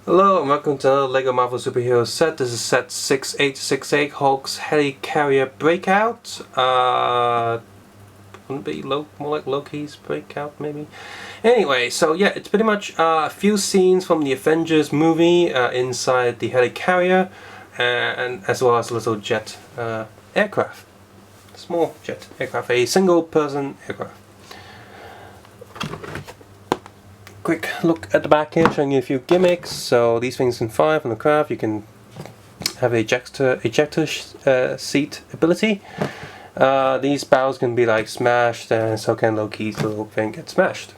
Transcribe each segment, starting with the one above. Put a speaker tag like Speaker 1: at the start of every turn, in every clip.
Speaker 1: Hello and welcome to another LEGO Marvel Superheroes set. This is set 6868, Hulk's Helicarrier Breakout. Wouldn't it be more like Loki's Breakout, maybe? Anyway, so yeah, it's pretty much a few scenes from the Avengers movie inside the Helicarrier, and as well as a little jet aircraft. Small jet aircraft, a single-person aircraft. Quick look at the back here, showing you a few gimmicks. So these things can fire from the craft. You can have a ejector seat ability. These barrels can be like smashed, and so can Loki's little thing get smashed.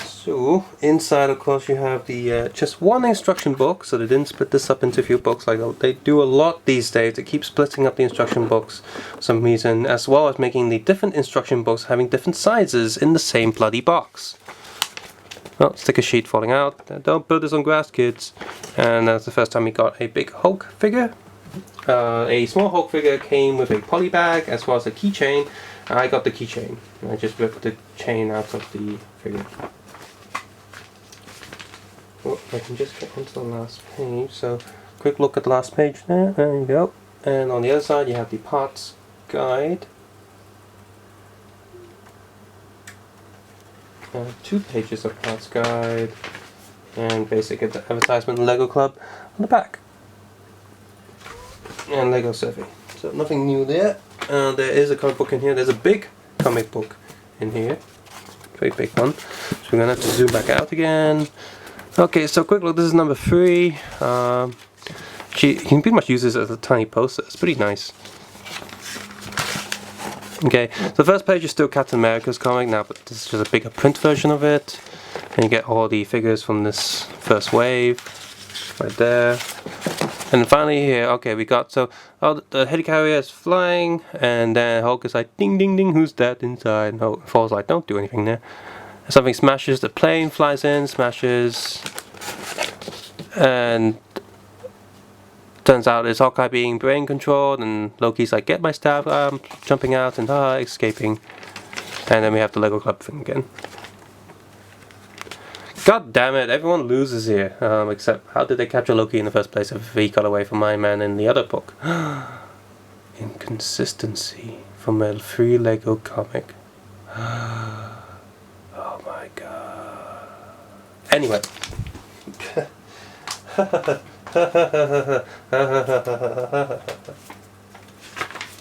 Speaker 1: So inside, of course, you have the just one instruction book. So they didn't split this up into a few books like they do a lot these days. They keep splitting up the instruction books for some reason, as well as making the different instruction books having different sizes in the same bloody box. Well, sticker sheet falling out. Don't put this on grass, kids. And that's the first time we got a big Hulk figure. A small Hulk figure came with a poly bag as well as a keychain. I got the keychain. I just ripped the chain out of the figure. Oh, I can just get onto the last page. So, quick look at the last page there. There you go. And on the other side, you have the parts guide. 2 pages of parts guide, and basic advertisement LEGO Club on the back. And LEGO survey. So nothing new there. There is a comic book in here. There's a big comic book in here. Very big one. So we're gonna have to zoom back out again. Okay, so quick look. This is number 3. You can pretty much use this as a tiny poster. It's pretty nice. Okay, so the first page is still Captain America's comic now, but this is just a bigger print version of it. And you get all the figures from this first wave, right there. And finally here, okay, we got, so the Helicarrier is flying, and then Hulk is like, ding ding ding, who's that inside? And Hulk falls like, don't do anything there. And something smashes, the plane flies in, smashes, and turns out it's Hawkeye being brain controlled, and Loki's like, get my staff, jumping out and escaping. And then we have the LEGO Club thing again. God damn it, everyone loses here. Except, how did they capture Loki in the first place if he got away from Iron Man in the other book? Inconsistency from a free LEGO comic. Oh my god. Anyway.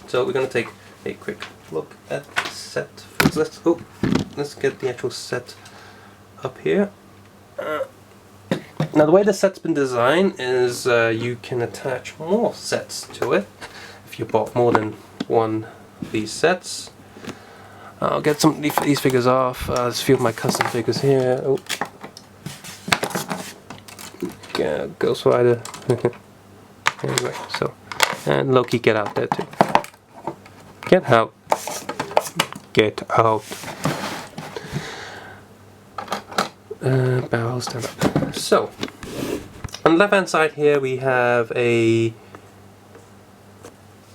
Speaker 1: So we're gonna take a quick look at the set. Let's get the actual set up here. Now the way the set's been designed is you can attach more sets to it if you bought more than one of these sets. I'll get some of these figures off. There's a few of my custom figures here. Oh. Yeah, Ghost Rider. Anyway, so, and Loki, get out there too. Get out. Get out. Barrel stand up. So, on the left hand side here we have a,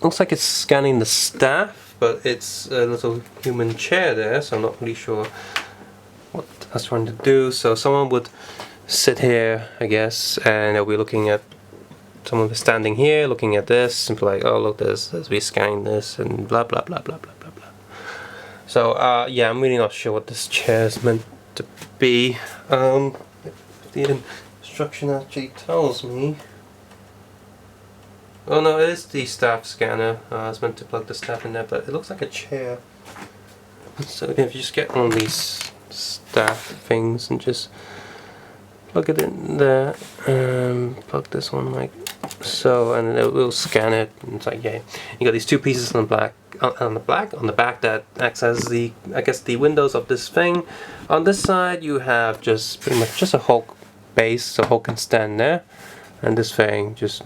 Speaker 1: looks like it's scanning the staff, but it's a little human chair there, so I'm not really sure what that's trying to do. So someone would sit here, I guess, and they'll be looking at, someone is standing here looking at this and be like, oh look, there's we scanning this and blah blah blah blah blah blah blah. So yeah, I'm really not sure what this chair is meant to be. The instruction actually tells me. Oh no, it is the staff scanner. It's meant to plug the staff in there, but it looks like a chair. So if you just get one of these staff things and just plug it in there, plug this one like so, and it will scan it. And it's like, yeah, you got these 2 pieces on the back that acts as the, I guess, the windows of this thing. On this side, you have just pretty much just a Hulk base, so Hulk can stand there, and this thing just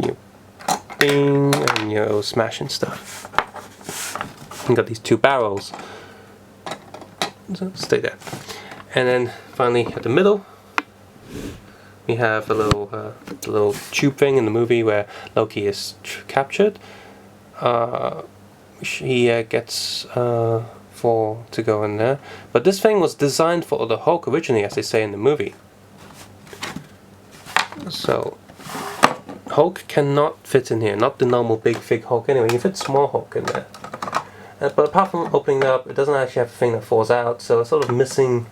Speaker 1: ding, and smashing stuff. You got these 2 barrels, so stay there, and then finally at the middle. We have a little tube thing in the movie where Loki is captured. He gets to go in there. But this thing was designed for the Hulk originally, as they say in the movie. So Hulk cannot fit in here, not the normal big fig Hulk anyway. You can fit small Hulk in there. But apart from opening it up, it doesn't actually have a thing that falls out, so it's sort of missing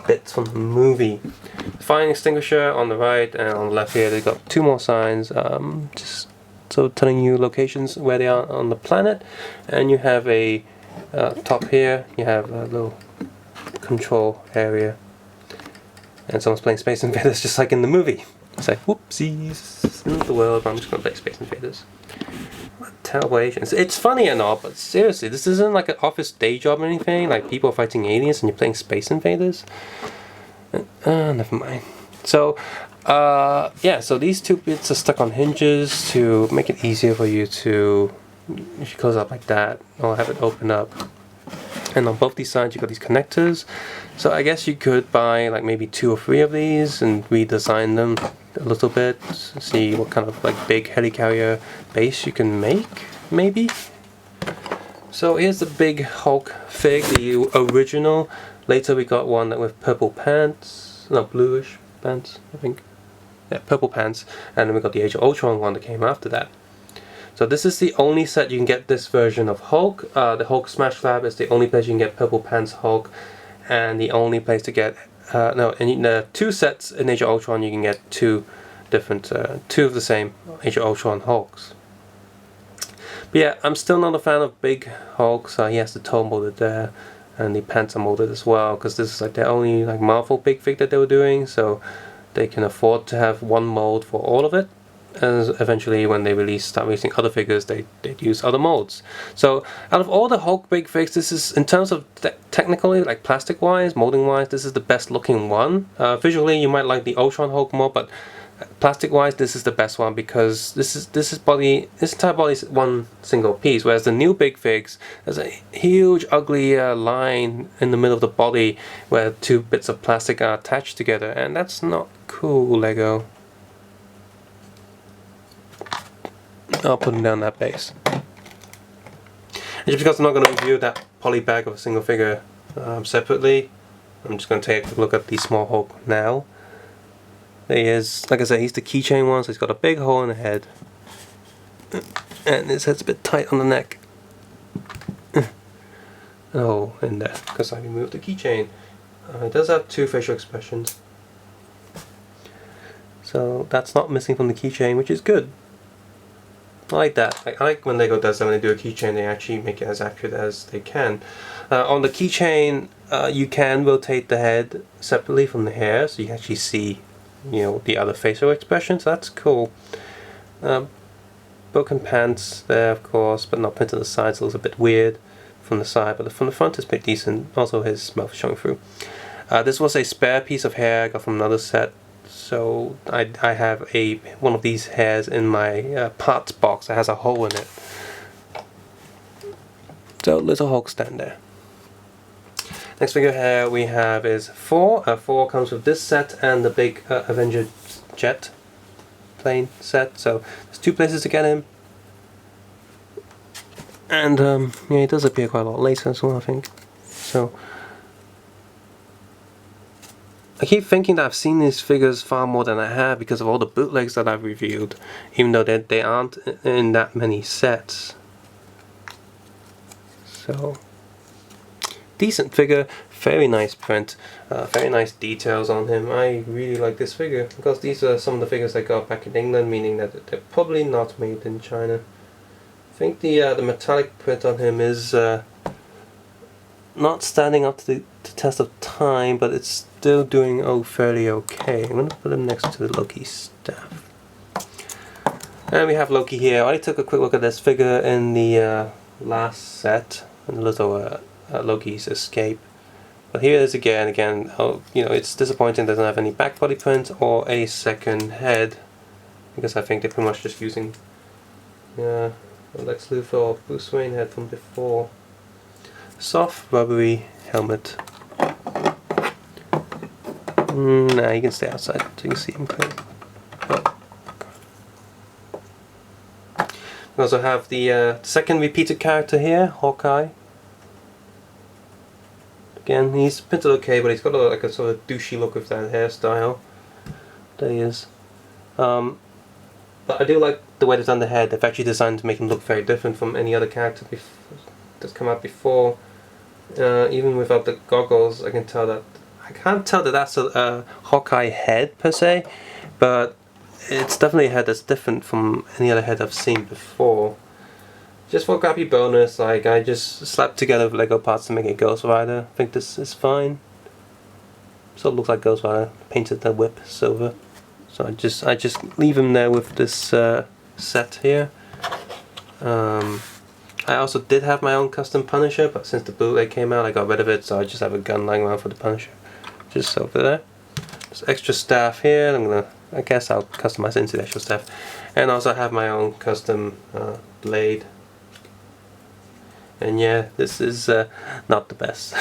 Speaker 1: bits from the movie. Fire extinguisher on the right, and on the left here they've got 2 more signs, just so telling you locations where they are on the planet. And you have a top here, you have a little control area, and someone's playing Space Invaders just like in the movie. It's like, whoopsies, in the world, I'm just gonna play Space Invaders. Terrible Asians. It's funny and all, but seriously, this isn't like an office day job or anything, like people are fighting aliens and you're playing Space Invaders. Never mind. So, yeah, so these 2 bits are stuck on hinges to make it easier for you to, if you close it up like that, or have it open up. And on both these sides you got these connectors. So I guess you could buy like maybe 2 or 3 of these and redesign them a little bit, see what kind of like big helicarrier base you can make, maybe. So here's the big Hulk fig, the original. Later we got one that with purple pants, no, bluish pants, I think. Yeah, purple pants. And then we got the Age of Ultron one that came after that. So this is the only set you can get this version of Hulk. The Hulk Smash Lab is the only place you can get purple pants Hulk, and the only place to get in the 2 sets in Age of Ultron you can get 2 different, 2 of the same Age of Ultron Hulks. But yeah, I'm still not a fan of big Hulks. He has the toe molded there, and the pants are molded as well, because this is like their only like Marvel big fig that they were doing, so they can afford to have one mold for all of it. And eventually when they start releasing other figures, they'd use other molds. So out of all the Hulk big figs, this is, in terms of technically, like plastic wise, molding wise, this is the best looking one. Visually you might like the Ultron Hulk more, but plastic wise this is the best one, because this entire body is one single piece, whereas the new big figs, there's a huge ugly line in the middle of the body where 2 bits of plastic are attached together, and that's not cool, Lego. I'll put them down that base. And just because I'm not going to review that poly bag of a single figure separately, I'm just going to take a look at the small Hulk now. There he is. Like I said, he's the keychain one, so he's got a big hole in the head. And his head's a bit tight on the neck. Oh, in there, because I removed the keychain. It does have 2 facial expressions. So that's not missing from the keychain, which is good. I like that. I like when Lego does that. When they do a keychain, they actually make it as accurate as they can. On the keychain, you can rotate the head separately from the hair, so you can actually see, you know, the other facial expressions. That's cool. Broken pants there, of course, but not printed on the sides. It looks a bit weird from the side, but from the front it's pretty decent. Also, his mouth is showing through. This was a spare piece of hair I got from another set. So I have one of these hairs in my parts box that has a hole in it. So little Hulk stand there. Next figure here we have is 4. 4 comes with this set and the big Avenger jet plane set. So there's 2 places to get him. And yeah, he does appear quite a lot later as well, I think. So I keep thinking that I've seen these figures far more than I have because of all the bootlegs that I've reviewed, even though they aren't in that many sets. So, decent figure, very nice print, very nice details on him. I really like this figure because these are some of the figures I got back in England, meaning that they're probably not made in China. I think the metallic print on him is not standing up to the test of time, but it's still doing fairly okay. I'm going to put him next to the Loki staff. And we have Loki here. I took a quick look at this figure in the last set, and a little Loki's escape. But here it is again. You know, it's disappointing it doesn't have any back body print or a second head, because I think they're pretty much just using Lex Luthor or Bruce Wayne head from before. Soft rubbery helmet. Nah, you can stay outside so you can see him clearly. We also have the second repeated character here, Hawkeye. Again, he's printed okay, but he's got like a sort of douchey look with that hairstyle. There he is. But I do like the way they've done the head. They've actually designed to make him look very different from any other character that's come out before. Even without the goggles, I can't tell that that's a Hawkeye head per se, but it's definitely a head that's different from any other head I've seen before. Just for crappy bonus, like I just slapped together Lego parts to make it Ghost Rider. I think this is fine. Sort of looks like Ghost Rider. Painted the whip silver. So I just leave him there with this set here. I also did have my own custom Punisher, but since the bootleg came out I got rid of it, so I just have a gun lying around for the Punisher. Just over there. There's extra staff here. I guess I'll customize it into the extra staff. And also I have my own custom blade. And yeah, this is not the best.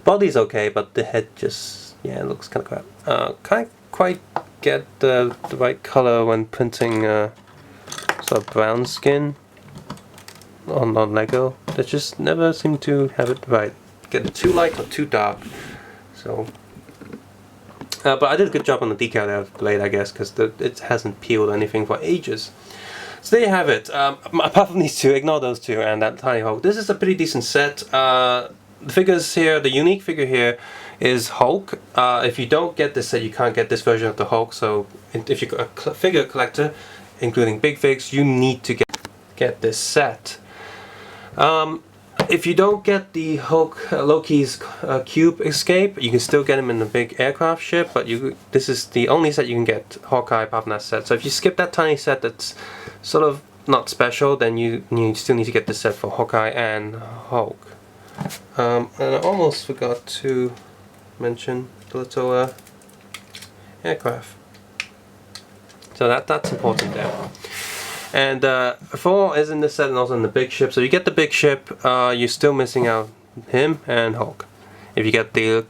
Speaker 1: Body's okay, but the head just, yeah, it looks kind of crap. Can't quite get the right color when printing sort of brown skin on Lego. They just never seem to have it right. Get it too light or too dark. So, but I did a good job on the decal there of the blade, I guess, because it hasn't peeled or anything for ages. So there you have it. Apart from these two, ignore those two and that tiny Hulk. This is a pretty decent set. The figures here, the unique figure here is Hulk. If you don't get this set, you can't get this version of the Hulk. So if you're a figure collector, including big figs, you need to get this set. If you don't get the Hulk Loki's cube escape, you can still get him in the big aircraft ship, but this is the only set you can get Hawkeye apart from that set. So if you skip that tiny set that's sort of not special, then you still need to get this set for Hawkeye and Hulk. And I almost forgot to mention the little aircraft. So that's important there. And 4 is in this set and also in the big ship. So you get the big ship, you're still missing out him and Hulk. If you get the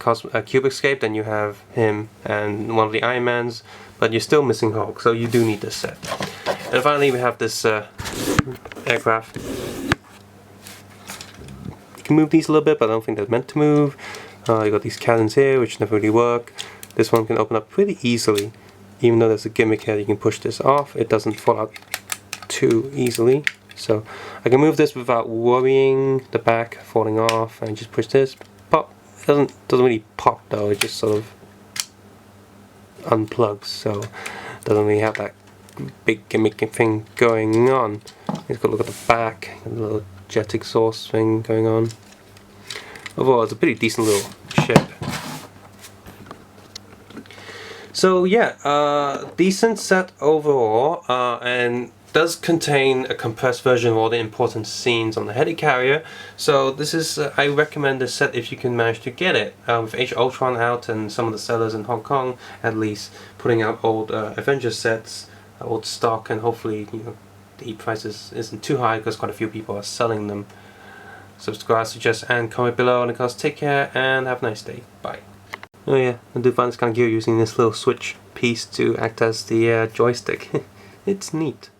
Speaker 1: cube escape, then you have him and one of the Iron Mans, but you're still missing Hulk. So you do need this set. And finally, we have this aircraft. You can move these a little bit, but I don't think they're meant to move. You got these cannons here, which never really work. This one can open up pretty easily, even though there's a gimmick here. You can push this off. It doesn't fall out too easily, so I can move this without worrying the back falling off, and just push this. Pop. It doesn't really pop though. It just sort of unplugs, so it doesn't really have that big gimmick thing going on. You've got to look at the back, a little jet exhaust thing going on. Overall, it's a pretty decent little ship. So yeah, decent set overall, and does contain a compressed version of all the important scenes on the Helicarrier. So this is, I recommend this set if you can manage to get it. With Age of Ultron out and some of the sellers in Hong Kong at least putting out old Avengers sets, old stock, and hopefully the prices isn't too high because quite a few people are selling them. Subscribe, suggest, and comment below. And of course, take care and have a nice day. Bye. Oh yeah, I do find this kind of gear using this little switch piece to act as the joystick. It's neat.